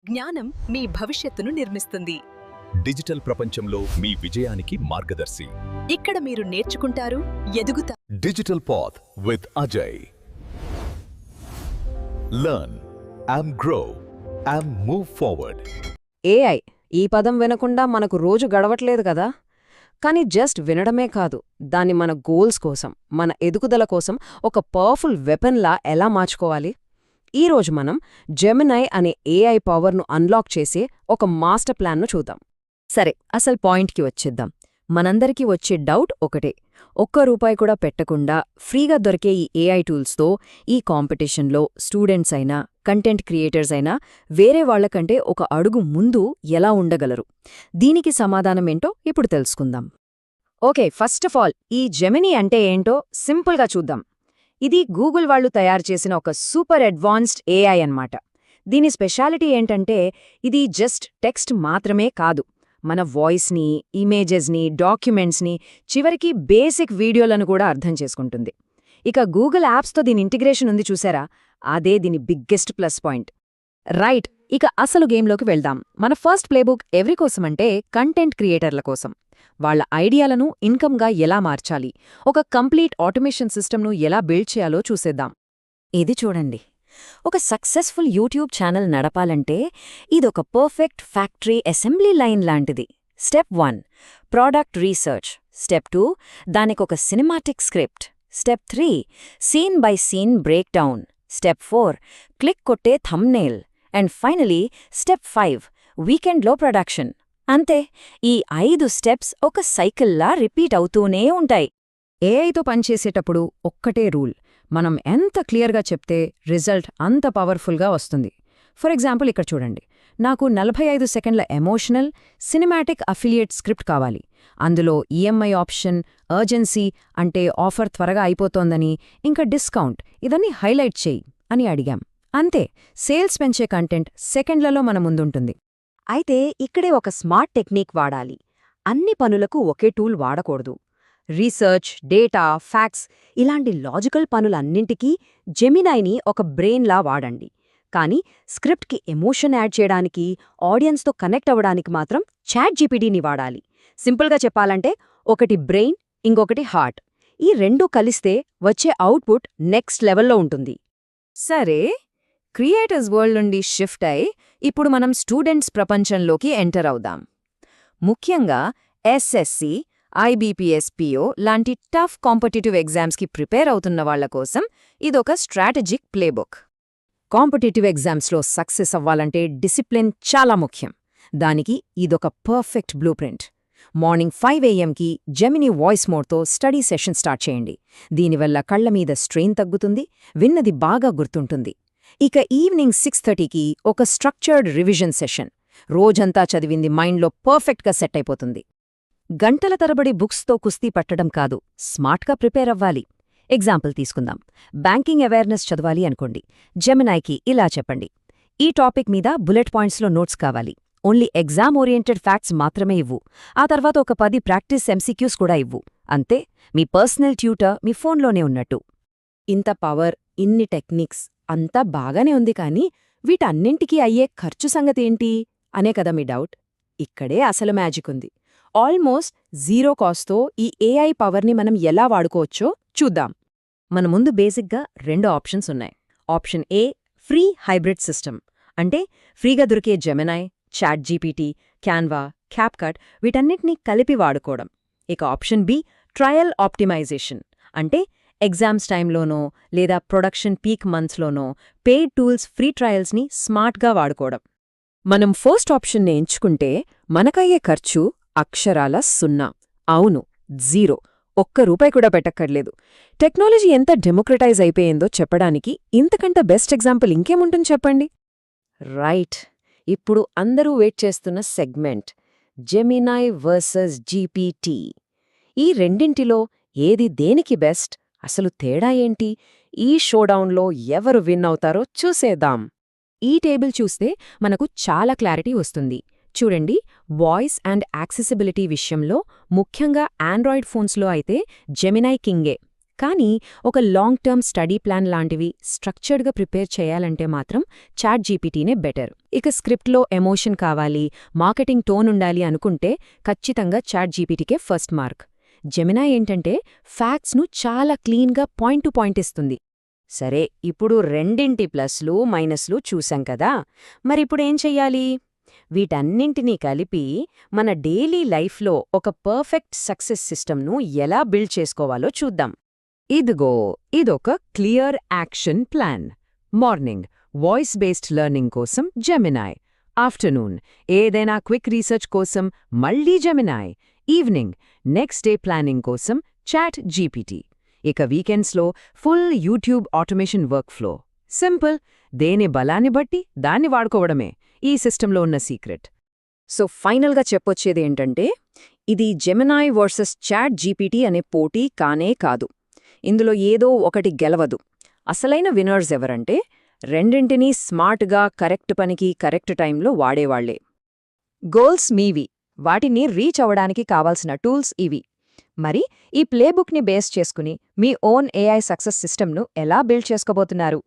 జ్ఞానం మీ భవిష్యత్తును నిర్మిస్తుంది. డిజిటల్ ప్రపంచంలో మీ విజయానికి మార్గదర్శి. ఇక్కడ మీరు నేర్చుకుంటారు, ఎదుగుతారు. Digital path with Ajay. Learn and grow and move forward. AI ఈ పదం వినకుండా మనకు రోజు గడవట్లేదు కదా. కానీ జస్ట్ వినడమే కాదు, దాన్ని మన గోల్స్ కోసం, మన ఎదుగుదల కోసం ఒక పవర్ఫుల్ వెపన్లా ఎలా మార్చుకోవాలి. ఈరోజు మనం జెమినై అనే ఏఐ పవర్ను అన్లాక్ చేసే ఒక మాస్టర్ ప్లాన్ను చూద్దాం. సరే, అసలు పాయింట్కి వచ్చేద్దాం. మనందరికీ వచ్చే డౌట్ ఒకటే: ₹1 కూడా పెట్టకుండా ఫ్రీగా దొరికే ఈ ఏఐ టూల్స్తో ఈ కాంపిటీషన్లో స్టూడెంట్స్ అయినా, కంటెంట్ క్రియేటర్స్ అయినా వేరే వాళ్లకంటే ఒక అడుగు ముందు ఎలా ఉండగలరు? దీనికి సమాధానమేంటో ఇప్పుడు తెలుసుకుందాం. ఓకే, ఫస్ట్ ఆఫ్ ఆల్ ఈ జెమినీ అంటే ఏంటో సింపుల్గా చూద్దాం. ఇది గూగుల్ వాళ్ళు తయారు చేసిన ఒక సూపర్ అడ్వాన్స్డ్ ఏఐ అన్నమాట. దీని స్పెషాలిటీ ఏంటంటే ఇది జస్ట్ టెక్స్ట్ మాత్రమే కాదు, మన వాయిస్ని, ఇమేజెస్ని, డాక్యుమెంట్స్ని, చివరికి బేసిక్ వీడియోలను కూడా అర్థం చేసుకుంటుంది. ఇక గూగుల్ యాప్స్తో దీని ఇంటిగ్రేషన్ ఉంది చూసారా, అదే దీని బిగ్గెస్ట్ ప్లస్ పాయింట్. రైట్, ఇక అసలు గేమ్లోకి వెళ్దాం. మన ఫస్ట్ ప్లేబుక్ ఎవరి కోసమంటే కంటెంట్ క్రియేటర్ల కోసం. వాళ్ల ఐడియాలను ఇన్కమ్గా ఎలా మార్చాలి, ఒక కంప్లీట్ ఆటోమేషన్ సిస్టమ్ను ఎలా బిల్డ్ చేయాలో చూసేద్దాం. ఇది చూడండి, ఒక సక్సెస్ఫుల్ యూట్యూబ్ ఛానల్ నడపాలంటే ఇదొక పర్ఫెక్ట్ ఫ్యాక్టరీ అసెంబ్లీ లైన్ లాంటిది. Step 1 product research. స్టెప్ 2 దానికొక cinematic script. Step 3 scene by scene break down. Step 4 click కొట్టే థంబ్నెయిల్. అండ్ ఫైనలీ స్టెప్ 5 వీకెండ్లో ప్రొడక్షన్. అంతే, ఈ 5 స్టెప్స్ ఒక సైకిల్లా రిపీట్ అవుతూనే ఉంటాయి. ఏఐతో పనిచేసేటప్పుడు ఒక్కటే రూల్: మనం ఎంత క్లియర్గా చెప్తే రిజల్ట్ అంత పవర్ఫుల్గా వస్తుంది. ఫర్ ఎగ్జాంపుల్ ఇక్కడ చూడండి, నాకు 45 సెకండ్ల ఎమోషనల్ సినిమాటిక్ అఫిలియేట్ స్క్రిప్ట్ కావాలి. అందులో ఈఎంఐ ఆప్షన్, అర్జెన్సీ అంటే ఆఫర్ త్వరగా అయిపోతోందని, ఇంకా డిస్కౌంట్ ఇదన్నీ హైలైట్ చేయి అని అడిగాం. అంతే, సేల్స్ పెంచే కంటెంట్ సెకండ్లలో మన ముందుంటుంది. అయితే ఇక్కడే ఒక స్మార్ట్ టెక్నిక్ వాడాలి. అన్ని పనులకు ఒకే టూల్ వాడకూడదు. రీసెర్చ్, డేటా, ఫ్యాక్ట్స్ ఇలాంటి లాజికల్ పనులన్నింటికీ జెమినైని ఒక బ్రెయిన్లా వాడండి. కానీ స్క్రిప్ట్కి ఎమోషన్ యాడ్ చేయడానికి, ఆడియన్స్తో కనెక్ట్ అవ్వడానికి మాత్రం చాట్‌జీపీటీని వాడాలి. సింపుల్గా చెప్పాలంటే ఒకటి బ్రెయిన్, ఇంకొకటి హార్ట్. ఈ రెండూ కలిస్తే వచ్చే అవుట్పుట్ నెక్స్ట్ లెవెల్లో ఉంటుంది. సరే, క్రియేటర్స్ వరల్డ్ నుండి షిఫ్ట్ అయి ఇప్పుడు మనం స్టూడెంట్స్ ప్రపంచంలోకి ఎంటర్ అవుదాం. ముఖ్యంగా ఎస్ఎస్సి, ఐబీపీఎస్-పిఓ లాంటి టఫ్ కాంపిటీటివ్ ఎగ్జామ్స్కి ప్రిపేర్ అవుతున్న వాళ్ల కోసం ఇదొక స్ట్రాటజిక్ ప్లేబుక్. కాంపిటీటివ్ ఎగ్జామ్స్లో సక్సెస్ అవ్వాలంటే డిసిప్లిన్ చాలా ముఖ్యం. దానికి ఇదొక perfect blueprint. Morning 5 AM Gemini voice మోడ్తో స్టడీ సెషన్ స్టార్ట్ చేయండి. దీనివల్ల కళ్ల మీద స్ట్రెయిన్ తగ్గుతుంది, విన్నది బాగా గుర్తుంటుంది. ఇక ఈవినింగ్ 6:30 ఒక స్ట్రక్చర్డ్ రివిజన్ సెషన్. రోజంతా చదివింది మైండ్లో పర్ఫెక్ట్గా సెట్ అయిపోతుంది. గంటల తరబడి బుక్స్తో కుస్తీ పట్టడం కాదు, స్మార్ట్గా ప్రిపేర్ అవ్వాలి. ఎగ్జాంపుల్ తీసుకుందాం. బ్యాంకింగ్ అవేర్నెస్ చదవాలి అనుకోండి. జెమినైకి ఇలా చెప్పండి: ఈ టాపిక్ మీద బుల్లెట్ పాయింట్స్లో నోట్స్ కావాలి. ఓన్లీ ఎగ్జామ్ ఓరియంటెడ్ ఫ్యాక్ట్స్ మాత్రమే ఇవ్వు. ఆ తర్వాత ఒక 10 ప్రాక్టీస్ ఎంసీక్యూస్ కూడా ఇవ్వు. అంతే, మీ పర్సనల్ ట్యూటర్ మీ ఫోన్లోనే ఉన్నట్టు. ఇంత పవర్, ఇన్ని టెక్నిక్స్ అంతా బాగానే ఉంది, కానీ వీటన్నింటికీ అయ్యే ఖర్చు సంగతేంటి అనే కదా మీ డౌట్. ఇక్కడే అసలు మ్యాజిక్ ఉంది. ఆల్మోస్ట్ జీరో కాస్ట్తో ఈ ఏఐ పవర్ని మనం ఎలా వాడుకోవచ్చో చూద్దాం. మన ముందు బేసిక్గా 2 ఆప్షన్స్ ఉన్నాయి. Option A free hybrid system, అంటే ఫ్రీగా దొరికే జెమినై, చాట్‌జీపీటీ, క్యాన్వా, క్యాప్‌కట్ వీటన్నిటినీ కలిపి వాడుకోవడం. ఇక ఆప్షన్ బి ట్రయల్ ఆప్టిమైజేషన్, అంటే ఎగ్జామ్స్ టైంలోనో లేదా ప్రొడక్షన్ పీక్ మంత్స్లోనో పెయిడ్ టూల్స్ ఫ్రీ ట్రయల్స్ని స్మార్ట్గా వాడుకోవడం. మనం ఫస్ట్ ఆప్షన్ని ఎంచుకుంటే మనకయ్యే ఖర్చు అక్షరాల 0. అవును, జీరో. ₹1 కూడా పెట్టక్కర్లేదు. టెక్నాలజీ ఎంత డెమోక్రటైజ్ అయిపోయిందో చెప్పడానికి ఇంతకంటే బెస్ట్ ఎగ్జాంపుల్ ఇంకేముంటుంది చెప్పండి. రైట్, ఇప్పుడు అందరూ వెయిట్ చేస్తున్న సెగ్మెంట్ జెమినై వర్సెస్ జీపీటీ. ఈ రెండింటిలో ఏది దేనికి బెస్ట్, అసలు తేడా ఏంటి? ఈ షోడౌన్లో ఎవరు విన్ అవుతారో చూసేద్దాం. ఈ టేబుల్ చూస్తే మనకు చాలా క్లారిటీ వస్తుంది. చూడండి, వాయిస్ అండ్ యాక్సెసిబిలిటీ విషయంలో ముఖ్యంగా ఆండ్రాయిడ్ ఫోన్స్లో అయితే జెమినై కింగే. కానీ ఒక లాంగ్ టర్మ్ స్టడీ ప్లాన్ లాంటివి స్ట్రక్చర్డ్గా ప్రిపేర్ చేయాలంటే మాత్రం చాట్ జీపీటీనే బెటర్. ఇక స్క్రిప్ట్లో ఎమోషన్ కావాలి, మార్కెటింగ్ టోన్ ఉండాలి అనుకుంటే ఖచ్చితంగా చాట్ జీపీటీకే ఫస్ట్ మార్క్. జెమినాయ్ ఏంటంటే ఫ్యాక్ట్స్ను చాలా క్లీన్గా పాయింట్ టు పాయింట్ ఇస్తుంది. సరే, ఇప్పుడు రెండింటి ప్లస్లు మైనస్లు చూశాం కదా, మరిప్పుడేం చెయ్యాలి? వీటన్నింటినీ కలిపి మన డైలీ లైఫ్లో ఒక పర్ఫెక్ట్ సక్సెస్ సిస్టమ్ను ఎలా బిల్డ్ చేసుకోవాలో చూద్దాం. ఇదిగో ఇదొక clear action plan. Morning voice based learning కోసం జెమినాయ్, ఆఫ్టర్నూన్ ఏదైనా క్విక్ రీసెర్చ్ కోసం మళ్ళీ Gemini, evening next day planning కోసం చాట్ జీపీటీ, ఇక వీకెండ్స్లో full YouTube automation work flow. Simple, దేని బలాన్ని బట్టి దాన్ని వాడుకోవడమే ఈ సిస్టంలో ఉన్న సీక్రెట్. సో ఫైనల్గా చెప్పొచ్చేదేంటంటే, ఇది జెమినాయ్ వర్సెస్ చాట్ జీపీటీ అనే పోటీ కానే కాదు. ఇందులో ఏదో ఒకటి గెలవదు. అసలైన విన్నర్స్ ఎవరంటే రెండింటినీ స్మార్ట్గా కరెక్ట్ పనికి కరెక్ట్ టైంలో వాడేవాళ్లే. గోల్స్ మీవి, వాటిని రీచ్ అవ్వడానికి కావాల్సిన టూల్స్ ఇవి. మరి ఈ ప్లేబుక్ని బేస్ చేసుకుని మీ ఓన్ ఏఐ సక్సెస్ సిస్టమ్ను ఎలా బిల్డ్ చేసుకోబోతున్నారు?